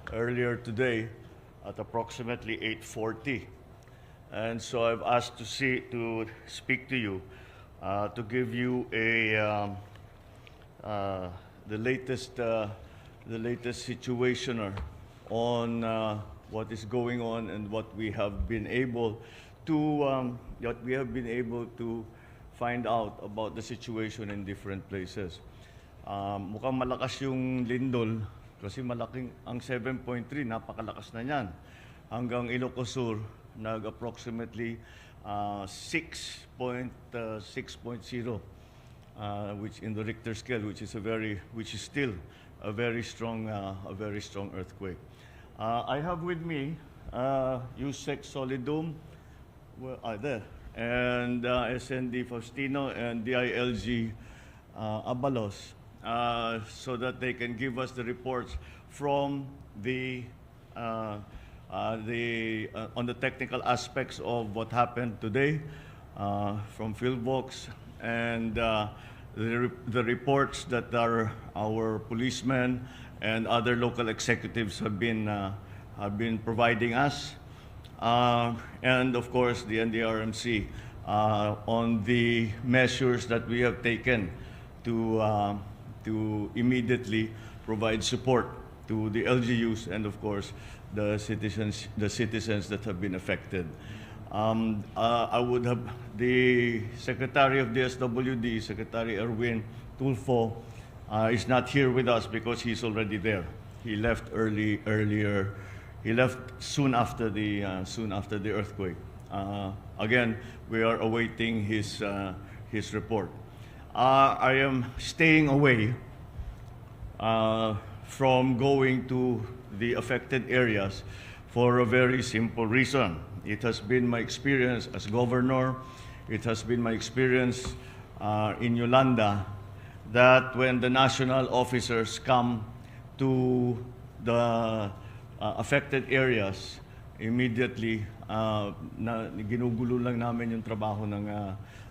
Earlier today at approximately 8:40, and so I've asked to speak to you to give you the latest situation on what is going on and what we have been able to find out about the situation in different places. Mukhang malakas yung lindol kasi malaking ang 7.3, napakalakas na niyan. Hanggang Ilocos Sur, nag-approximately 6.0, which in the Richter scale, which is still a very strong earthquake. I have with me Yusek Solidum, there, and SND Faustino and DILG Abalos, so that they can give us the reports from on the technical aspects of what happened today from Philbox, and the reports that our policemen and other local executives have been providing us, and of course the NDRMC on the measures that we have taken to immediately provide support to the LGUs and of course the citizens that have been affected. I would have the Secretary of DSWD, Secretary Erwin Tulfo, is not here with us because he's already there. He left earlier. He left soon after the earthquake. Again, we are awaiting his report. I am staying away from going to the affected areas for a very simple reason. It has been my experience as governor, it has been my experience in Yolanda, that when the national officers come to the affected areas, immediately ginugulo lang namin yung trabaho ng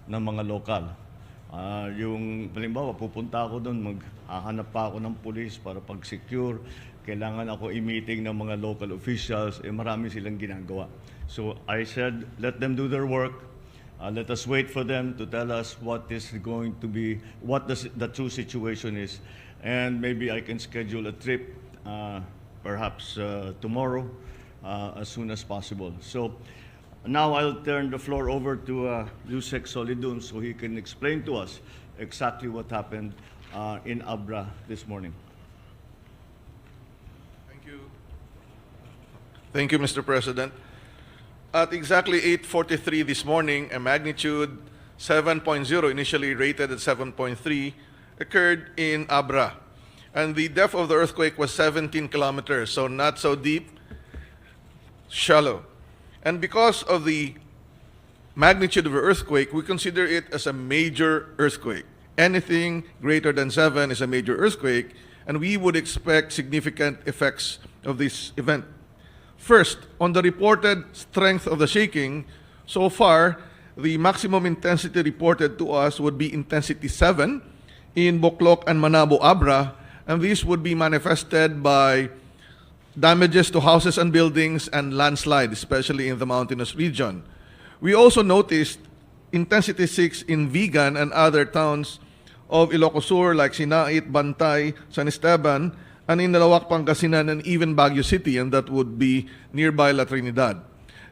mga lokal. Yung halimbawa, pupunta ako doon, maghahanap pa ako ng pulis para pag-secure, kailangan ako i-meeting ng mga local officials, marami silang ginagawa. So I said, let them do their work. Let us wait for them to tell us what is going to be, what the true situation is, and maybe I can schedule a trip, perhaps tomorrow, as soon as possible. So now I'll turn the floor over to Yusek Solidum so he can explain to us exactly what happened in Abra this morning. Thank you. Thank you, Mr. President. At exactly 8:43 this morning, a magnitude 7.0, initially rated at 7.3, occurred in Abra. And the depth of the earthquake was 17 kilometers, so not so deep, shallow. And because of the magnitude of the earthquake, we consider it as a major earthquake. Anything greater than 7 is a major earthquake, and we would expect significant effects of this event. First, on the reported strength of the shaking, so far, the maximum intensity reported to us would be intensity 7 in Bocloc and Manabo, Abra, and this would be manifested by damages to houses and buildings and landslide, especially in the mountainous region. We also noticed intensity 6 in Vigan and other towns of Ilocos Sur like Sinait, Bantay, San Esteban, and in Nalawak, Pangasinan, and even Baguio City, and that would be nearby La Trinidad.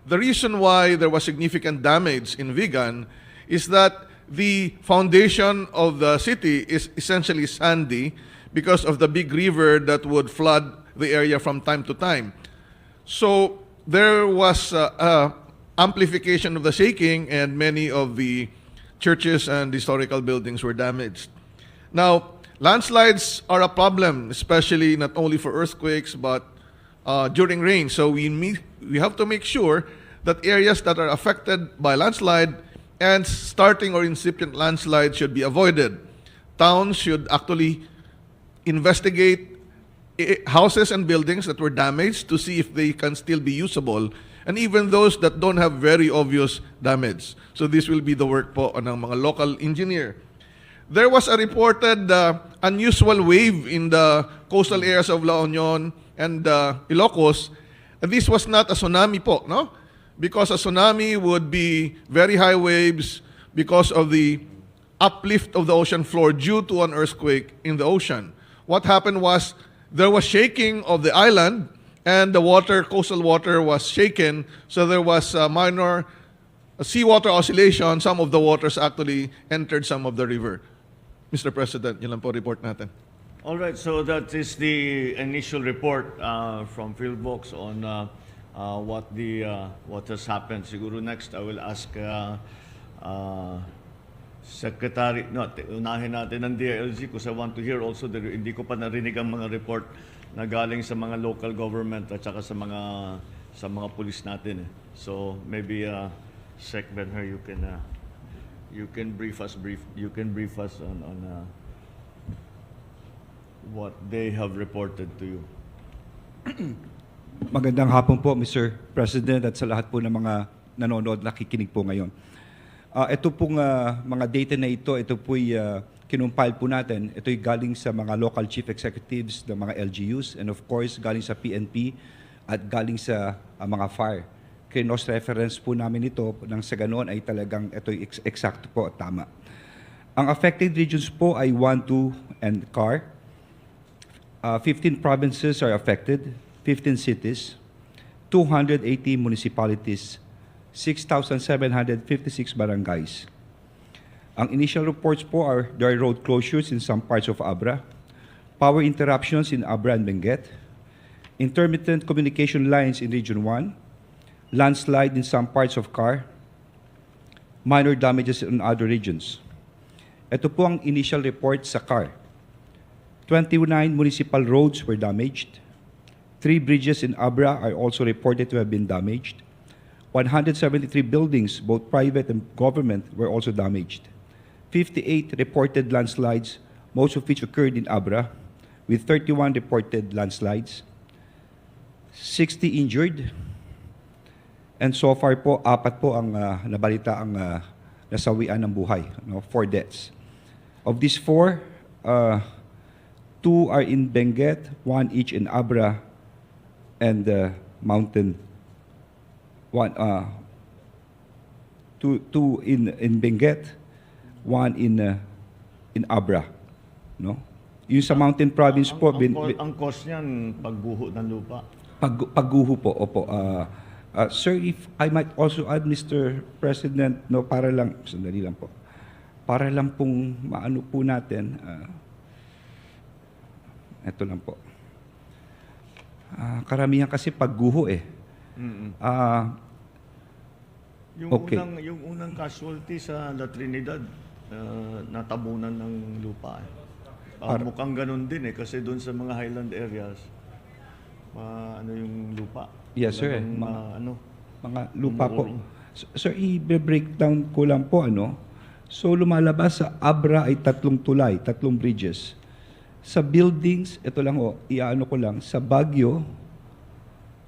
The reason why there was significant damage in Vigan is that the foundation of the city is essentially sandy because of the big river that would flood the area from time to time. So there was amplification of the shaking, and many of the churches and historical buildings were damaged. Now, landslides are a problem, especially not only for earthquakes but during rain. So we have to make sure that areas that are affected by landslide and starting or incipient landslide should be avoided. Towns should actually investigate houses and buildings that were damaged to see if they can still be usable, and even those that don't have very obvious damage. So this will be the work po ng mga local engineer. There was a reported unusual wave in the coastal areas of La Union and Ilocos, this was not a tsunami po, no? Because a tsunami would be very high waves because of the uplift of the ocean floor due to an earthquake in the ocean. What happened was there was shaking of the island and the water, coastal water was shaken, so there was a minor seawater oscillation. Some of the waters actually entered some of the river. Mr. President, yun lang po report natin. All right, so that is the initial report from PhilVox on what has happened. Siguro next, I will ask Secretary, no, unahin natin ng DILG because I want to hear also, hindi ko pa narinig ang mga report na galing sa mga local government at saka sa mga pulis natin. So maybe Sec Benher, you can brief us on what they have reported to you. Magandang hapon po, Mr. President, at sa lahat po ng mga nanonood, nakikinig po ngayon. Ito pong mga data na ito po'y kinumpile po natin. Ito'y galing sa mga local chief executives ng mga LGUs and of course, galing sa PNP at galing sa mga FAR. Kinos-reference po namin ito nang sa ganoon ay talagang ito'y exact po at tama. Ang affected regions po ay 1, 2, and CAR. 15 provinces are affected, 15 cities, 280 municipalities, 6,756 barangays. Ang initial reports po are there are road closures in some parts of Abra, power interruptions in Abra and Benguet, intermittent communication lines in Region 1, landslide in some parts of CAR, minor damages in other regions. Ito po ang initial report sa CAR. 29 municipal roads were damaged. 3 bridges in Abra are also reported to have been damaged. 173 buildings, both private and government, were also damaged. 58 reported landslides, most of which occurred in Abra, with 31 reported landslides. 60 injured. And so far po, 4 po ang nabalita ang nasawian ng buhay, 4 deaths. Of these 4, 2 are in Benguet, 1 each in Abra and Mountain. 2 in Benguet, 1 in Abra, no? Yung sa Mountain Province po, ang cause niyan pagguho ng lupa. Pagguho po, opo. Sir, if I might also add, Mr. President, no, para lang, sandali lang po. Para lang pong maano po natin, ito lang po. Karamihan kasi pagguho eh. Okay. Yung unang casualty sa La Trinidad, natabunan ng lupa. Mukhang ganun din eh, kasi doon sa mga highland areas, ano yung lupa. Yes, sir. Mga lupa po. umuurong. Sir, i-breakdown ko lang po, ano. So, lumalabas sa Abra ay 3 tulay, 3 bridges. Sa buildings, ito lang iaano ko lang, sa Baguio,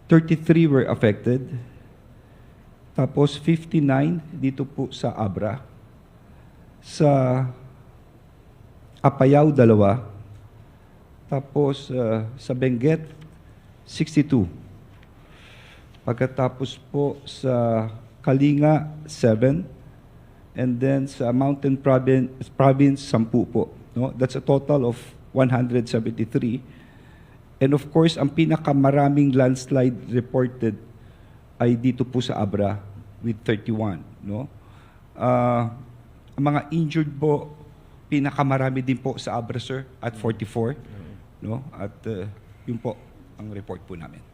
33 were affected. Tapos 59 dito po sa Abra. Sa Apayao, 2. Tapos sa Benguet, 62. Pagkatapos po sa Kalinga, 7. And then sa Mountain Province 10 po. No? That's a total of 173. And of course, ang pinakamaraming landslide reported ay dito po sa Abra with 31. No? Ang mga injured po, pinakamarami din po sa Abra, sir, at 44. No? At yun po ang report po namin.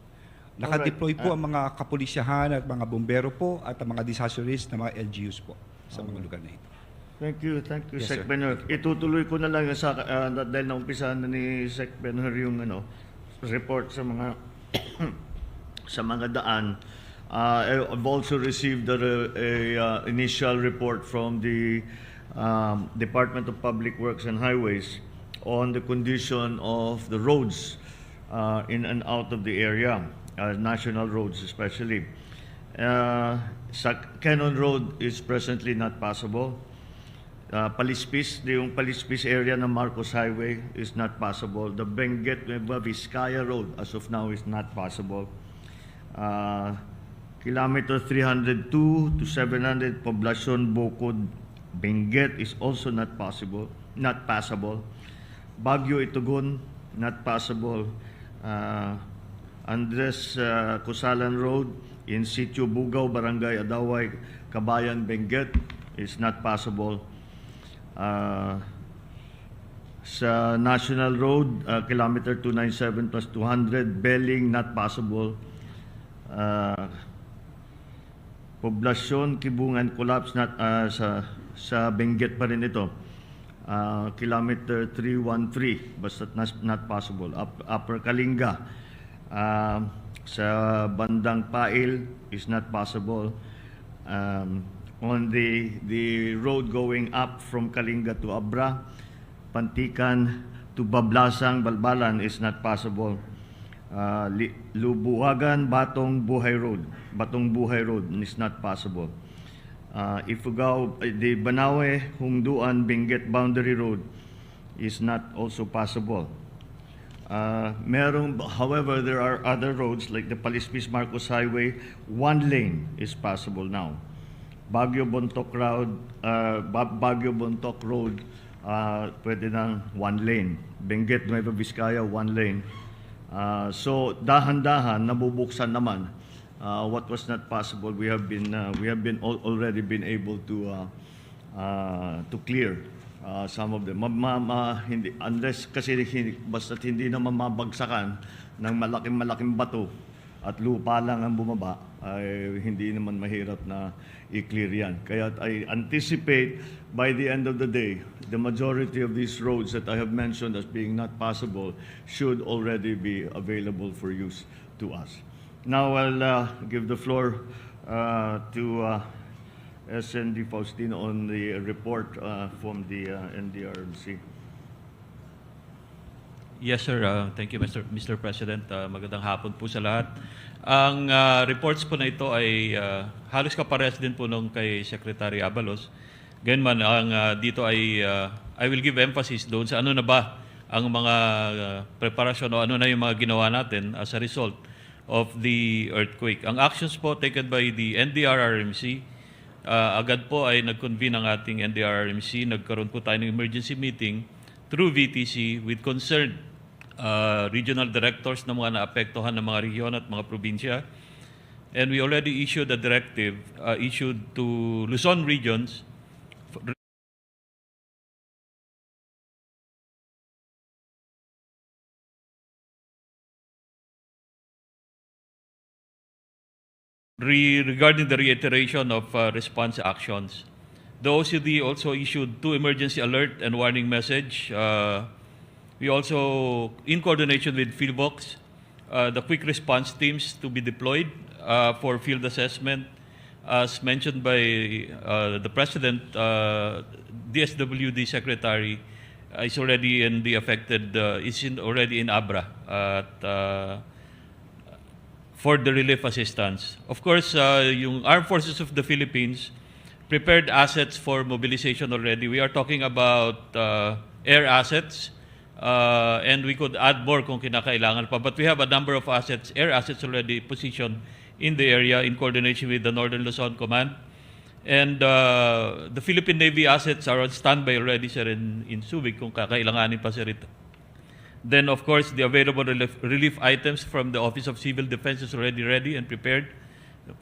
Nakadeploy po ang mga kapulisyahan at mga bombero po at ang mga disaster risk na mga LGUs po sa mga lugar na ito. Thank you, Yes, Sec sir. Benher. Itutuloy ko na lang sa dahil naumpisahan na ni Sec Benher yung report sa mga sa mga daan. I've also received a initial report from the Department of Public Works and Highways on the condition of the roads in and out of the area, national roads especially. Sa Cannon Road is presently not passable. Palispis, yung Palispis area ng Marcos Highway is not possible. The Benguet Nueva Vizcaya Road as of now is not possible. Kilometer 302 to 700 Poblacion Bukod Benguet is also not passable. Baguio Itugon, not possible. Andres Cusalan Road in Sitio Bugaw, Barangay Adaway, Kabayan, Benguet is not possible. Sa National Road, kilometer 297 plus 200, Belling, not possible. Poblacion, Kibungan, collapse, not, sa Benguet pa rin ito. Kilometer 313, basta not possible. Upper Kalinga, sa bandang Pail is not possible. On the road going up from Kalinga to Abra, Pantikan to Bablasang, Balbalan is not possible. Lubuagan, Batong Buhay Road is not possible. Ifugao, the Banawe, Hungduan, Benguet Boundary Road is not also possible. However, there are other roads like the Palispis Marcos Highway, one lane is possible now. Baguio Bontoc Road, pwede ng one lane. Benguet Nueva Vizcaya, one lane. So dahan-dahan nabubuksan naman. What was not possible, we have already been able to clear some of them. Hindi, unless kasi basta't hindi naman mabagsakan ng malaking bato at lupa lang ang bumaba, ay hindi naman mahirap na i-clear yan. Kaya I anticipate by the end of the day, the majority of these roads that I have mentioned as being not possible should already be available for use to us. Now I'll give the floor to SND Faustino on the report from the NDRMC. Yes, sir. Thank you, Mr. President. Magandang hapon po sa lahat. Ang reports po na ito ay halos kaparehas din po nung kay Secretary Abalos. Ganyan man, dito ay I will give emphasis doon sa ano na ba ang mga preparasyon o ano na yung mga ginawa natin as a result of the earthquake. Ang actions po taken by the NDRRMC, agad po ay nag-convene ang ating NDRRMC. Nagkaroon po tayo ng emergency meeting through VTC with concerned regional directors ng mga naapektuhan ng mga rehiyon at mga probinsya. And we already issued a directive issued to Luzon regions regarding the reiteration of response actions. The OCD also issued 2 emergency alert and warning message. We also, in coordination with PhilBox, the quick response teams to be deployed for field assessment. As mentioned by the President, DSWD Secretary is already in the affected, already in Abra for the relief assistance. Of course, yung Armed Forces of the Philippines prepared assets for mobilization already. We are talking about air assets, and we could add more kung kinakailangan pa. But we have a number of assets, air assets already positioned in the area in coordination with the Northern Luzon Command. And the Philippine Navy assets are on standby already, sir, in Subic kung kakailanganin pa, sir, ito. Then, of course, the available relief items from the Office of Civil Defense is already ready and prepared.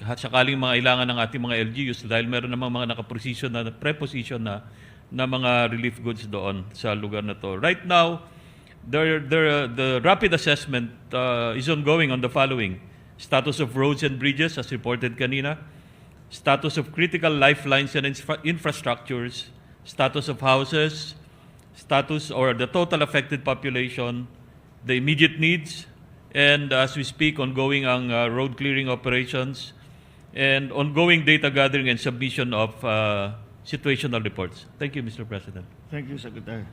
Sakaling mga ilangan ng ating mga LGUs dahil meron namang mga nakaposition na preposition na mga relief goods doon sa lugar na to. Right now, the rapid assessment is ongoing on the following: status of roads and bridges as reported kanina, status of critical lifelines and infrastructures, status of houses, status or the total affected population, the immediate needs, and as we speak, ongoing ang road clearing operations, and ongoing data gathering and submission of situational reports. Thank you, Mr. President. Thank you, Secretary.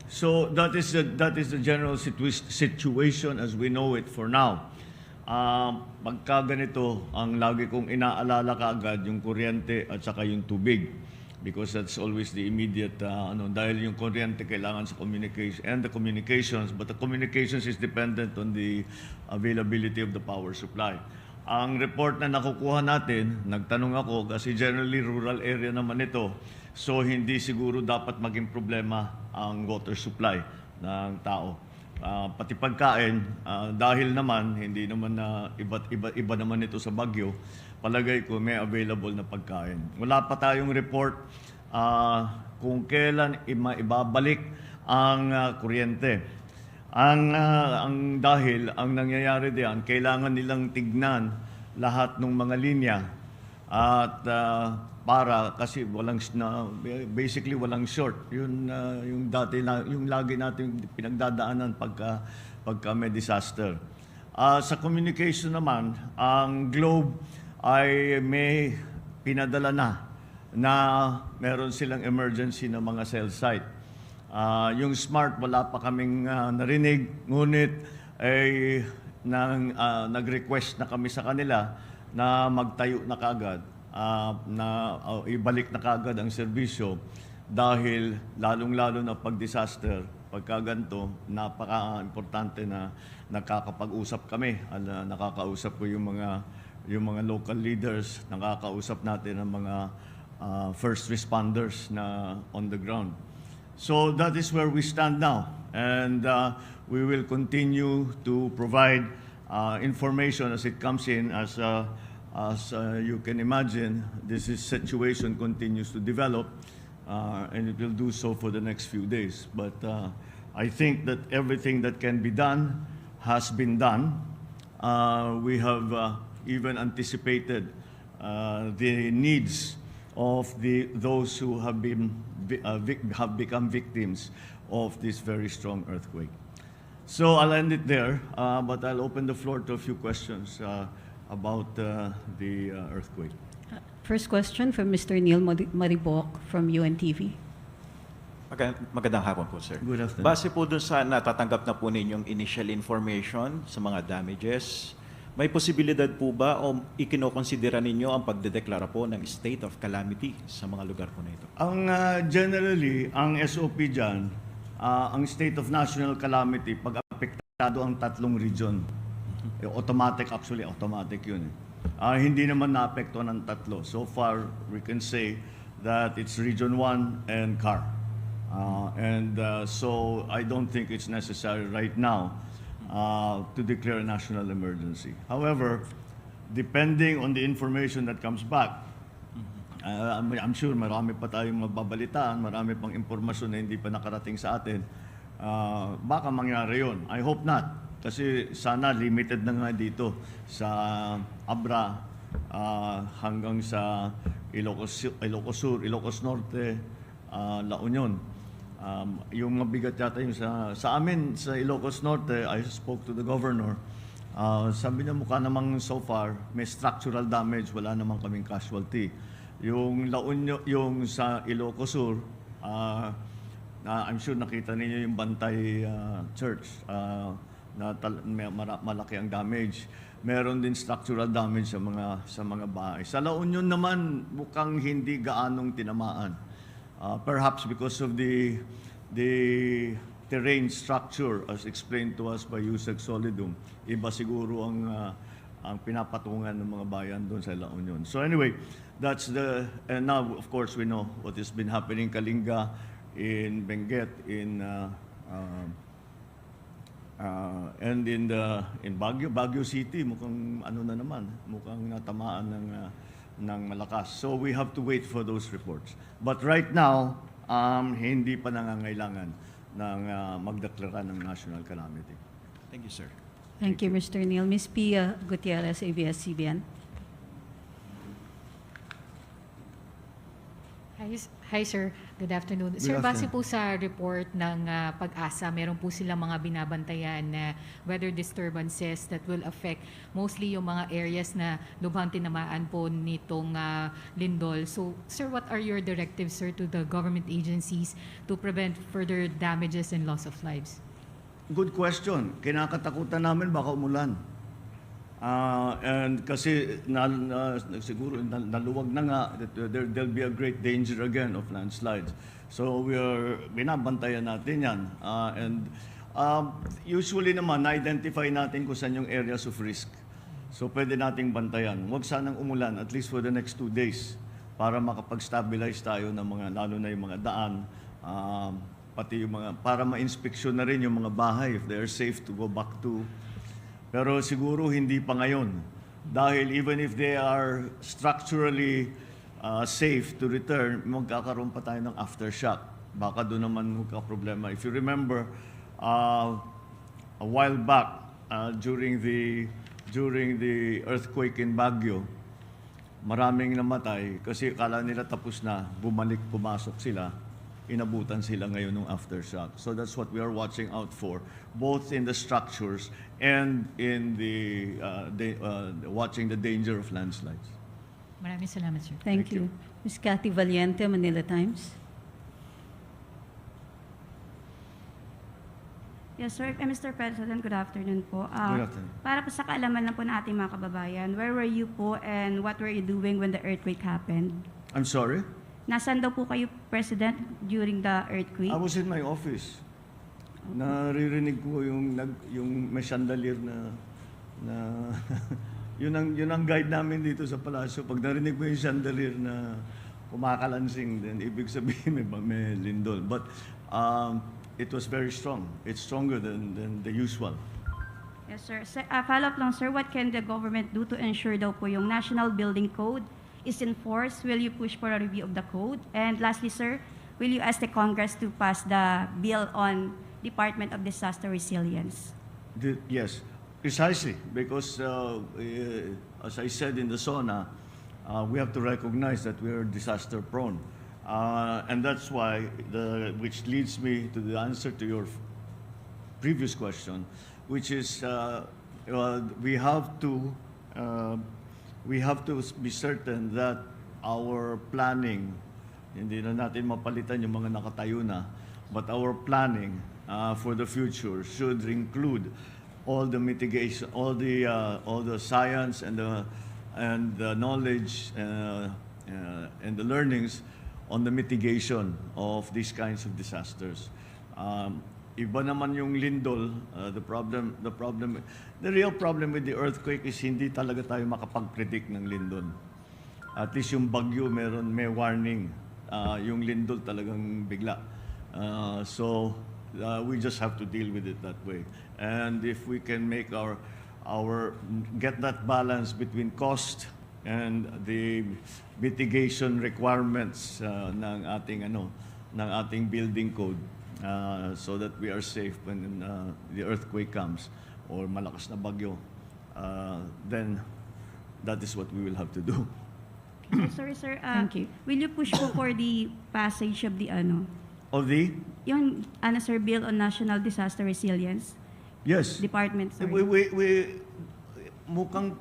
So that is the general situation as we know it for now. Pagka ganito, ang lagi kong inaalala kaagad yung kuryente at saka yung tubig. because that's always the immediate, dahil yung kuryente kailangan sa communication and the communications, but the communications is dependent on the availability of the power supply. Ang report na nakukuha natin, nagtanong ako kasi generally rural area naman ito, so hindi siguro dapat maging problema ang water supply ng tao. Pati pagkain, dahil naman hindi naman na iba naman ito sa bagyo, palagay ko may available na pagkain. Wala pa tayong report kung kailan ibabalik ang kuryente. Dahil ang nangyayari diyan, kailangan nilang tignan lahat ng mga linya at para kasi basically walang short. Yung lagi natin pinagdadaanan pagka may disaster. Sa communication naman, ang Globe ay may pinadala na meron silang emergency na mga cell site. Yung Smart wala pa kaming narinig, ngunit ay nag-request na kami sa kanila na magtayo na kagad, ibalik na kagad ang serbisyo dahil lalong-lalo na pag-disaster, pagka ganito, napaka-importante na nakakapag-usap kami. Nakakausap ko yung mga local leaders, nakakausap natin ang mga first responders na on the ground. So that is where we stand now, and we will continue to provide information as it comes in. As you can imagine, this situation continues to develop, and it will do so for the next few days. But I think that everything that can be done has been done. We have even anticipated the needs of those who have become victims of this very strong earthquake. So I'll end it there, but I'll open the floor to a few questions about the earthquake. First question from Mr. Neil Maribok from UNTV. Magandang hapon po, sir. Good afternoon. Base po dun sa natatanggap na po ninyong initial information sa mga damages, may posibilidad po ba o ikinokonsidera ninyo ang pagdedeklara po ng state of calamity sa mga lugar po na ito? Generally, ang SOP dyan, ang state of national calamity, pag apektado ang tatlong region, automatic yun. Hindi naman naapekto ng tatlo. So far, we can say that it's Region 1 and CAR. So I don't think it's necessary right now to declare a national emergency. However, depending on the information that comes back, I'm sure marami pa tayong mababalitaan, marami pang impormasyon na hindi pa nakarating sa atin. Baka mangyari yun. I hope not. Kasi sana limited na nga dito sa Abra hanggang sa Ilocos Sur, Ilocos Norte, La Union. Yung mabigat yata yung sa amin sa Ilocos Norte, I spoke to the governor. Sabi niya mukha namang so far may structural damage, wala namang kaming casualty. Yung La Union, yung sa Ilocos Sur, I'm sure nakita ninyo yung Bantay Church na malaki ang damage. Meron din structural damage sa mga bahay. Sa La Union naman mukhang hindi gaanong tinamaan. Perhaps because of the terrain structure as explained to us by Yusek Solidum. Iba siguro ang pinapatungan ng mga bayan doon sa La Union. So anyway, and now of course we know what has been happening in Kalinga, in Benguet, and in Baguio City, mukhang mukhang natamaan ng malakas. So we have to wait for those reports. But right now, hindi pa nangangailangan ng magdeklara ng national calamity. Thank you, sir. Thank you, Mr. Neil. Ms. Pia Gutierrez, ABS-CBN. Hi, sir. Good afternoon. Good Sir, base afternoon. po sa report ng Pag-asa, meron po silang mga binabantayan na weather disturbances that will affect mostly yung mga areas na lubhang tinamaan po nitong lindol. So, sir, what are your directives, sir, to the government agencies to prevent further damages and loss of lives? Good question. Kinakatakutan namin baka umulan. And kasi siguro naluwag na nga, that there'll be a great danger again of landslides. So binabantayan natin yan. Usually naman, na-identify natin kung saan yung areas of risk. So pwede nating bantayan. Huwag sanang umulan, at least for the next 2 days, para makapag-stabilize tayo ng mga, lalo na yung mga daan, pati yung mga, para ma-inspeksyon na rin yung mga bahay if they are safe to go back to. Pero siguro hindi pa ngayon. Dahil even if they are structurally safe to return, magkakaroon pa tayo ng aftershock. Baka doon naman magka-problema. If you remember, a while back, during the earthquake in Baguio, maraming namatay kasi akala nila tapos na, pumasok sila, inabutan sila ngayon ng aftershock. So that's what we are watching out for, both in the structures and in watching the danger of landslides. Maraming salamat, sir. Thank you. Ms. Cathy Valiente, Manila Times. Yes, sir. Mr. President, good afternoon po. Good afternoon. Para po sa kaalaman lang po ng ating mga kababayan, where were you po and what were you doing when the earthquake happened? I'm sorry? Nasaan daw po kayo, President, during the earthquake? I was in my office. Naririnig ko yung may chandelier na yun ang guide namin dito sa palasyo. Pag narinig mo yung chandelier na kumakalansing, then ibig sabihin may lindol. But it was very strong. It's stronger than the usual. Yes, sir. Follow-up lang, sir. What can the government do to ensure daw po yung National Building Code is enforced? Will you push for a review of the code? And lastly, sir, will you ask the Congress to pass the bill on Department of Disaster Resilience? Yes, precisely. Because as I said in the SONA, we have to recognize that we are disaster prone. And that's why, which leads me to the answer to your previous question, which is we have to be certain that our planning, hindi na natin mapalitan yung mga nakatayo na, but our planning for the future should include all the mitigation, all the science and the knowledge and the learnings on the mitigation of these kinds of disasters. Iba naman yung lindol, the real problem with the earthquake is hindi talaga tayo makapag-predict ng lindol. At least yung bagyo may warning. Yung lindol talagang bigla. So we just have to deal with it that way. And if we can make get that balance between cost and the mitigation requirements ng ating building code, so that we are safe when the earthquake comes or malakas na bagyo, then that is what we will have to do. Sorry, sir. Thank you. Will you push po for the passage of the Of the? yung sir, bill on National Disaster Resilience Yes. Department? Sorry. We mukhang,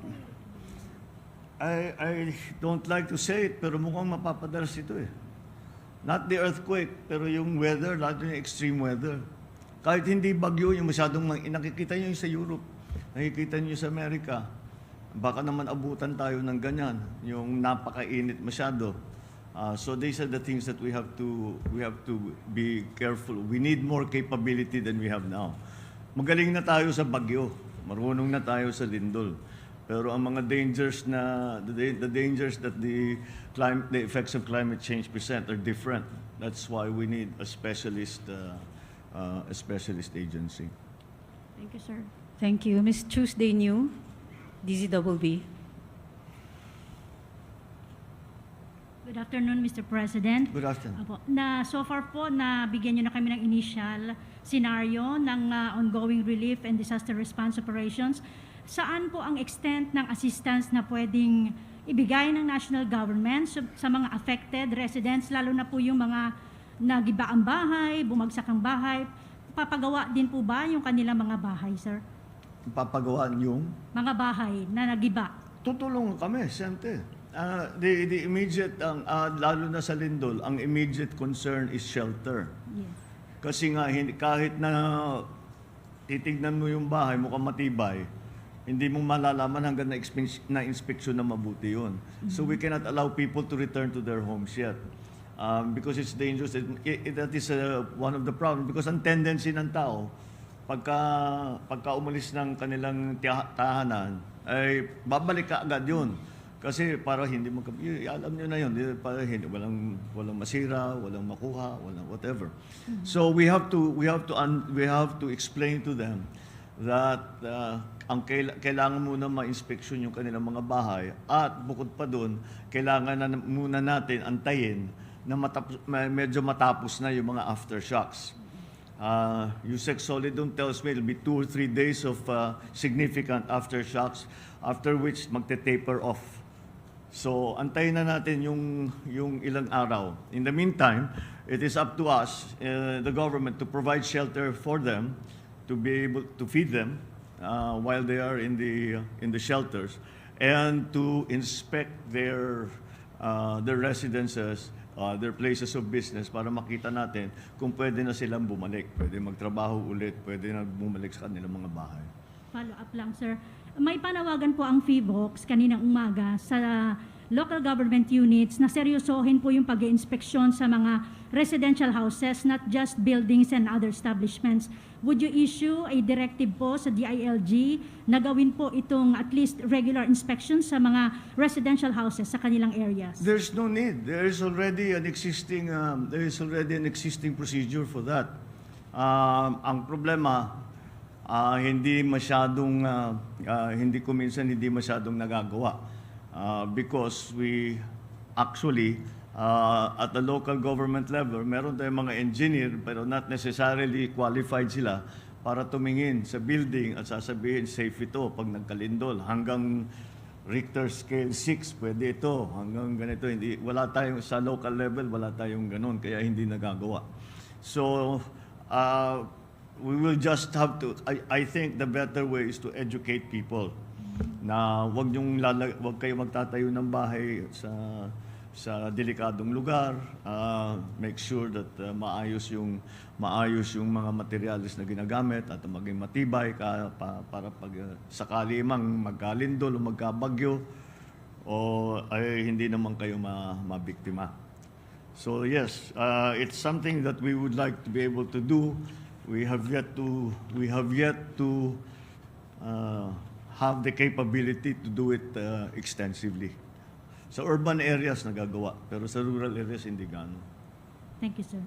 I don't like to say it, pero mukhang mapapadalas ito eh. Not the earthquake, pero yung weather, lalo yung extreme weather. Kahit hindi bagyo, yung masyadong, nakikita nyo yung sa Europe, nakikita nyo sa Amerika, baka naman abutan tayo ng ganyan, yung napakainit masyado. So these are the things that we have to be careful. We need more capability than we have now. Magaling na tayo sa bagyo, marunong na tayo sa lindol. Pero ang mga dangers the dangers that the effects of climate change present are different. That's why we need a specialist agency. Thank you, sir. Thank you. Ms. Tuesday New, DZBB. Good afternoon, Mr. President. Good afternoon. Apo, so far po, nabigyan niyo na kami ng initial scenario ng ongoing relief and disaster response operations. Saan po ang extent ng assistance na pwedeng ibigay ng national government sa mga affected residents, lalo na po yung mga nagiba ang bahay, bumagsak ang bahay? Papagawa din po ba yung kanilang mga bahay, sir? Papagawaan yung? Mga bahay na nagiba. Tutulungan kami, siyempre. The immediate, lalo na sa lindol, ang immediate concern is shelter. Yes. Kasi nga, kahit na titignan mo yung bahay, mukhang matibay, Hindi mo malalaman hanggang na-inspection na mabuti yun. So we cannot allow people to return to their homes yet. Because it's dangerous. That is one of the problems. Because ang tendency ng tao, pagka umalis ng kanilang tahanan, ay babalik ka agad yun. Kasi para hindi mo, alam nyo na yun, para hindi, walang masira, walang makuha, walang whatever. So we have to explain to them that ang kailangan muna ma-inspeksyon yung kanilang mga bahay, at bukod pa doon, kailangan na muna natin antayin na medyo matapos na yung mga aftershocks. Yusek Solidum tells me it'll be 2 or 3 days of significant aftershocks, after which magte-taper off. So, antayin na natin yung ilang araw. In the meantime, it is up to us, the government, to provide shelter for them, to be able to feed them while they are in the shelters, and to inspect their residences, their places of business, para makita natin kung pwede na silang bumalik, pwede magtrabaho ulit, pwede na bumalik sa kanilang mga bahay. Follow up lang, sir. May panawagan po ang PHIVOX kaninang umaga sa local government units na seryosohin po yung pag-iinspeksyon sa mga residential houses, not just buildings and other establishments. Would you issue a directive po sa DILG na gawin po itong at least regular inspections sa mga residential houses sa kanilang areas? There's no need. There is already an existing procedure for that. Ang problema, hindi ko minsan nagagawa, because we actually at the local government level, meron tayong mga engineer pero not necessarily qualified sila para tumingin sa building at sasabihin safe ito pag nagkalindol, hanggang Richter scale 6 pwede ito, hanggang ganito. Wala tayong sa local level, wala tayong ganun, kaya hindi nagagawa. So we will just have to, I think the better way is to educate people na wag kayo magtatayo ng bahay sa delikadong lugar. Make sure that maayos yung mga materials na ginagamit at maging matibay para pag sakali mang magkalindol o magkabagyo, o ay hindi naman kayo mabiktima. So yes, it's something that we would like to be able to do. We have yet to have the capability to do it extensively. Sa urban areas nagagawa, pero sa rural areas hindi gaano. Thank you, sir.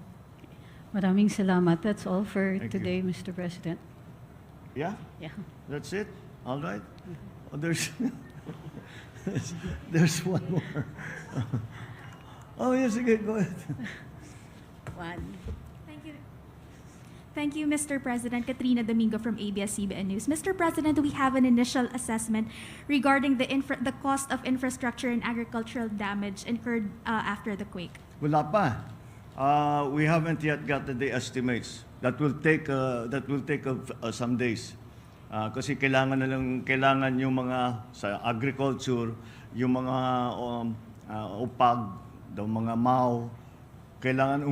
Maraming salamat. That's all for Thank today, Mr. President. Yeah? Yeah. That's it? All right? Oh, there's one more. Oh, yes, okay, go ahead. One. Thank you, Mr. President. Katrina Domingo from ABS-CBN News. Mr. President, we have an initial assessment regarding the cost of infrastructure and agricultural damage incurred after the quake. Wala pa. We haven't yet got the estimates. That will take some days. Kasi kailangan yung mga sa agriculture, yung mga upag, mga MAU, kailangan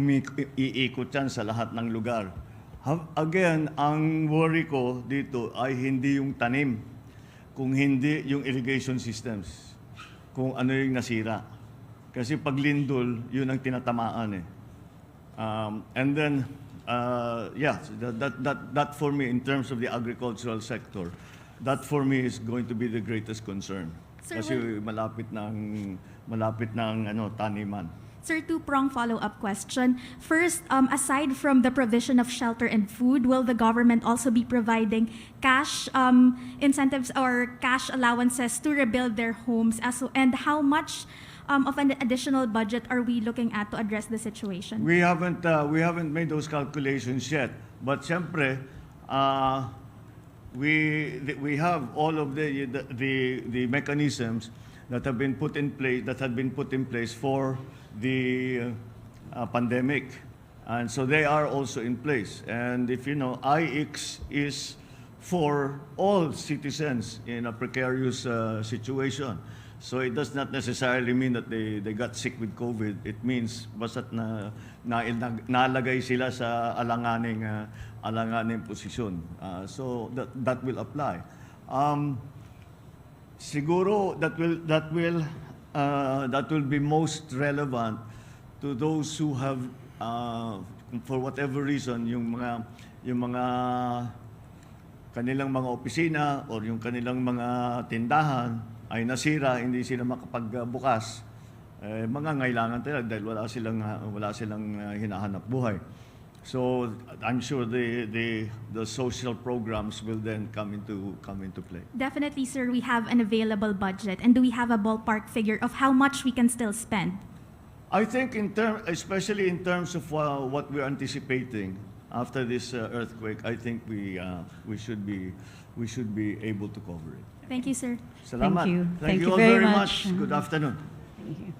iikot yan sa lahat ng lugar. Again, ang worry ko dito ay hindi yung tanim, kung hindi yung irrigation systems, kung ano yung nasira. Kasi pag lindol, yun ang tinatamaan eh. And then, yeah, that for me, in terms of the agricultural sector, that for me is going to be the greatest concern. Sir, Kasi malapit ng taniman. Sir, two-prong follow-up question. First, aside from the provision of shelter and food, will the government also be providing cash incentives or cash allowances to rebuild their homes? And how much of an additional budget are we looking at to address the situation? We haven't made those calculations yet. But siyempre, we have all of the mechanisms that have been put in place for the pandemic, and so they are also in place. And if you know, IX is for all citizens in a precarious situation. So it does not necessarily mean that they got sick with COVID. It means basta't nalagay sila sa alanganing posisyon. So that will apply. Siguro that will be most relevant to those who have, for whatever reason, yung mga kanilang mga opisina or yung kanilang mga tindahan ay nasira, hindi sila makapagbukas. Mangangailangan talaga dahil wala silang hinahanap buhay. So I'm sure the social programs will then come into play. Definitely, sir, we have an available budget. And do we have a ballpark figure of how much we can still spend? I think especially in terms of what we're anticipating after this earthquake, I think we should be able to cover it. Thank you, sir. Salamat. Thank you. Thank Thank you you all very very much. much. Good afternoon. Thank you.